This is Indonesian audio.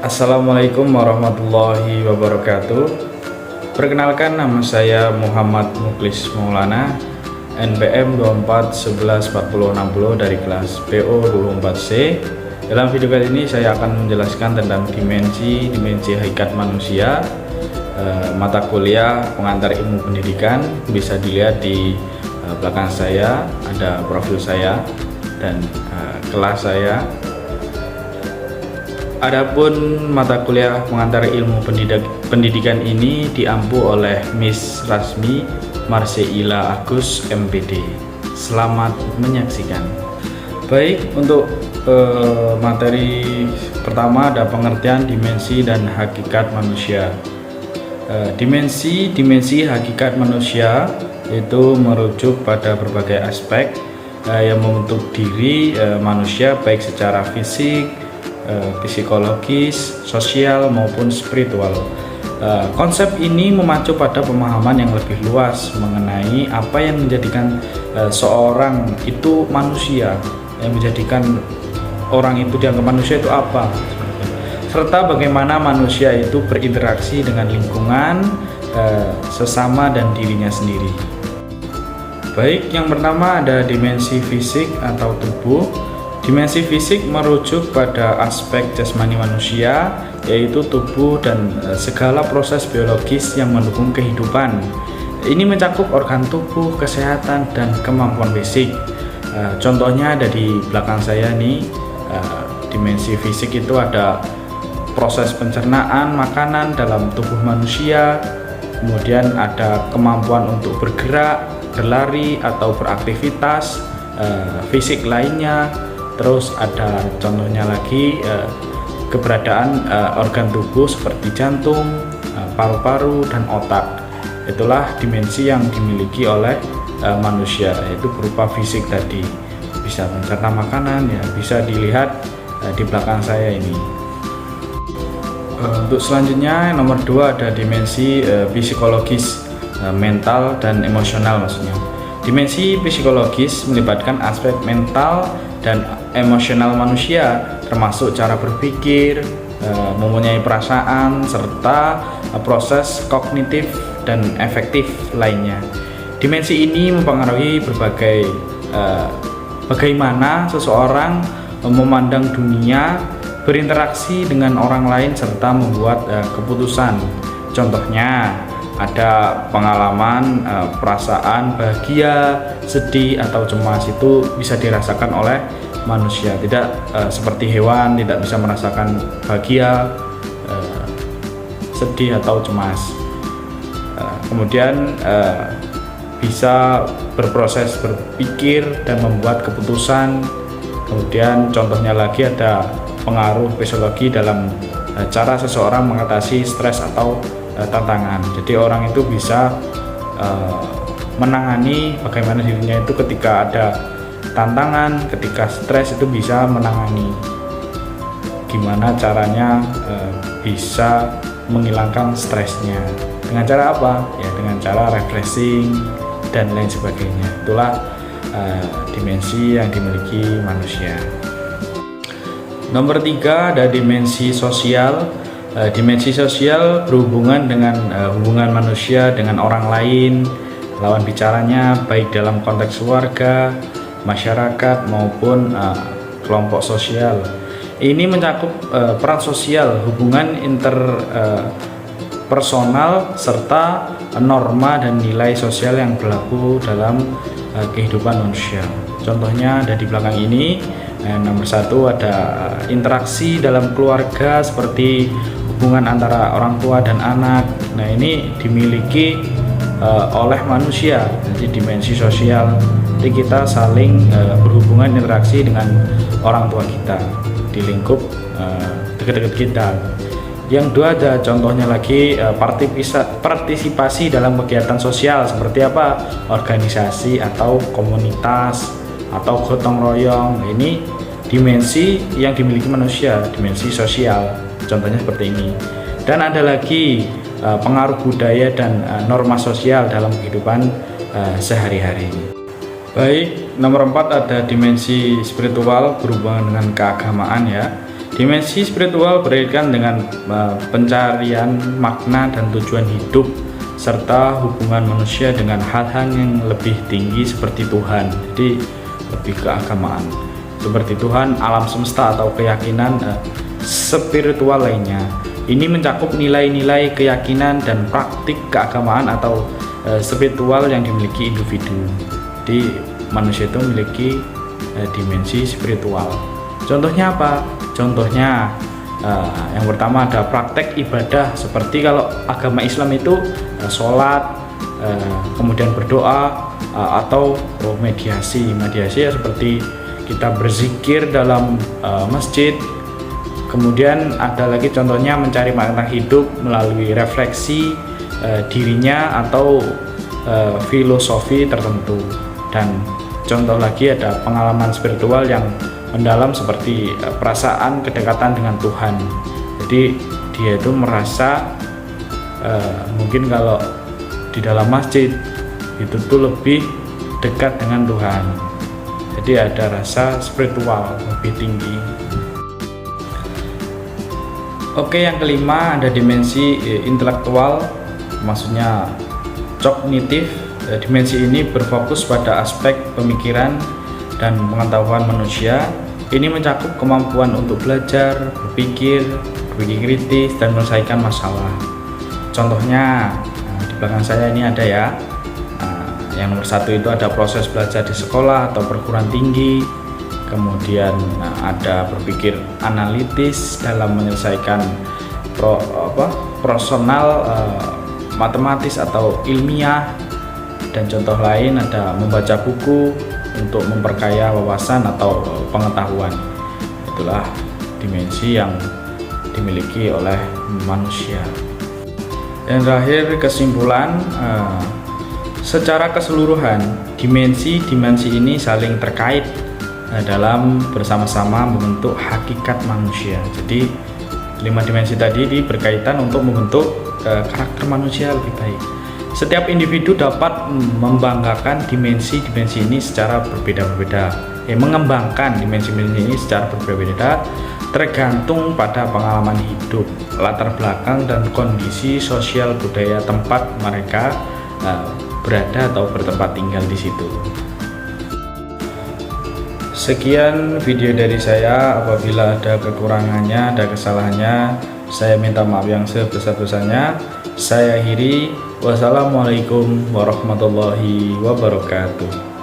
Assalamualaikum warahmatullahi wabarakatuh. Perkenalkan, nama saya Muhammad Muklis Maulana, NPM 24114060 dari kelas PO 24C. Dalam video kali ini saya akan menjelaskan tentang dimensi hakikat manusia, mata kuliah pengantar ilmu pendidikan. Bisa dilihat di belakang saya ada profil saya dan kelas saya. Adapun mata kuliah pengantar ilmu pendidikan ini diampu oleh Miss Rasmi Marseilla Agus MPD. Selamat menyaksikan. Baik, untuk materi pertama ada pengertian dimensi dan hakikat manusia. Dimensi hakikat manusia itu merujuk pada berbagai aspek yang membentuk diri manusia, baik secara fisik, psikologis, sosial maupun spiritual. Konsep ini memacu pada pemahaman yang lebih luas mengenai apa yang menjadikan seorang itu manusia, yang menjadikan orang itu dianggap manusia itu apa, serta bagaimana manusia itu berinteraksi dengan lingkungan, sesama dan dirinya sendiri. Baik, yang pertama ada dimensi fisik atau tubuh. Dimensi fisik merujuk pada aspek jasmani manusia, yaitu tubuh dan segala proses biologis yang mendukung kehidupan. Ini mencakup organ tubuh, kesehatan, dan kemampuan fisik. Contohnya ada di belakang saya nih. Dimensi fisik itu ada proses pencernaan makanan dalam tubuh manusia, kemudian ada kemampuan untuk bergerak, berlari, atau beraktivitas fisik lainnya. Terus ada contohnya lagi keberadaan organ tubuh seperti jantung, paru-paru, dan otak. Itulah dimensi yang dimiliki oleh manusia, yaitu berupa fisik tadi. Bisa mencerna makanan, ya bisa dilihat di belakang saya ini. Untuk selanjutnya nomor 2 ada dimensi psikologis, mental dan emosional maksudnya. Dimensi psikologis melibatkan aspek mental dan emosional manusia, termasuk cara berpikir, mempunyai perasaan, serta proses kognitif dan efektif lainnya. Dimensi ini mempengaruhi bagaimana seseorang memandang dunia, berinteraksi dengan orang lain, serta membuat keputusan. Contohnya ada pengalaman perasaan bahagia, sedih, atau cemas itu bisa dirasakan oleh manusia. Tidak seperti hewan, tidak bisa merasakan bahagia, sedih, atau cemas. Kemudian bisa berproses berpikir dan membuat keputusan. Kemudian contohnya lagi ada pengaruh psikologi dalam cara seseorang mengatasi stres atau tantangan. Jadi orang itu bisa menangani bagaimana dirinya itu ketika ada tantangan, ketika stres itu bisa menangani. Gimana caranya bisa menghilangkan stresnya? Dengan cara apa? Ya dengan cara refreshing dan lain sebagainya. Itulah dimensi yang dimiliki manusia. Nomor 3 ada dimensi sosial. Dimensi sosial berhubungan dengan hubungan manusia dengan orang lain, lawan bicaranya, baik dalam konteks keluarga, masyarakat, maupun kelompok sosial. Ini mencakup peran sosial, hubungan interpersonal, serta norma dan nilai sosial yang berlaku dalam kehidupan manusia. Contohnya ada di belakang ini. Nomor 1 ada interaksi dalam keluarga seperti hubungan antara orang tua dan anak. Nah, ini dimiliki oleh manusia. Jadi dimensi sosial. Jadi kita saling berhubungan, interaksi dengan orang tua kita di lingkup dekat-dekat kita. Yang 2 ada contohnya lagi partisipasi dalam kegiatan sosial seperti apa? Organisasi atau komunitas atau gotong royong. Ini dimensi yang dimiliki manusia, dimensi sosial. Contohnya seperti ini. Dan ada lagi pengaruh budaya dan norma sosial dalam kehidupan sehari-hari. Baik, nomor 4 ada dimensi spiritual berhubungan dengan keagamaan ya. Dimensi spiritual berkaitan dengan pencarian makna dan tujuan hidup serta hubungan manusia dengan hal-hal yang lebih tinggi seperti Tuhan. Jadi lebih keagamaan seperti Tuhan, alam semesta atau keyakinan spiritual lainnya. Ini mencakup nilai-nilai keyakinan dan praktik keagamaan atau spiritual yang dimiliki individu. Jadi manusia itu memiliki dimensi spiritual. Contohnya apa? Contohnya yang pertama ada praktek ibadah, seperti kalau agama Islam itu sholat, kemudian berdoa, atau mediasi ya seperti kita berzikir dalam masjid. Kemudian ada lagi contohnya mencari makna hidup melalui refleksi dirinya atau filosofi tertentu. Dan contoh lagi ada pengalaman spiritual yang mendalam seperti perasaan kedekatan dengan Tuhan. Jadi dia itu merasa mungkin kalau di dalam masjid itu tuh lebih dekat dengan Tuhan. Jadi ada rasa spiritual lebih tinggi. Oke, yang kelima ada dimensi intelektual, maksudnya kognitif. Dimensi ini berfokus pada aspek pemikiran dan pengetahuan manusia. Ini mencakup kemampuan untuk belajar, berpikir kritis, dan menyelesaikan masalah. Contohnya di belakang saya ini ada ya. Yang nomor satu itu ada proses belajar di sekolah atau perguruan tinggi. Kemudian ada berpikir analitis dalam menyelesaikan personal matematis atau ilmiah. Dan contoh lain ada membaca buku untuk memperkaya wawasan atau pengetahuan. Itulah dimensi yang dimiliki oleh manusia. Dan terakhir kesimpulan, secara keseluruhan dimensi-dimensi ini saling terkait dalam bersama-sama membentuk hakikat manusia. Jadi 5 dimensi tadi berkaitan untuk membentuk karakter manusia lebih baik. Setiap individu dapat membanggakan dimensi-dimensi ini secara berbeda-beda. Mengembangkan dimensi-dimensi ini secara berbeda-beda tergantung pada pengalaman hidup, latar belakang, dan kondisi sosial budaya tempat mereka berada atau bertempat tinggal di situ. Sekian video dari saya. Apabila ada kekurangannya, ada kesalahannya, saya minta maaf yang sebesar-besarnya. Saya akhiri. Wassalamualaikum warahmatullahi wabarakatuh.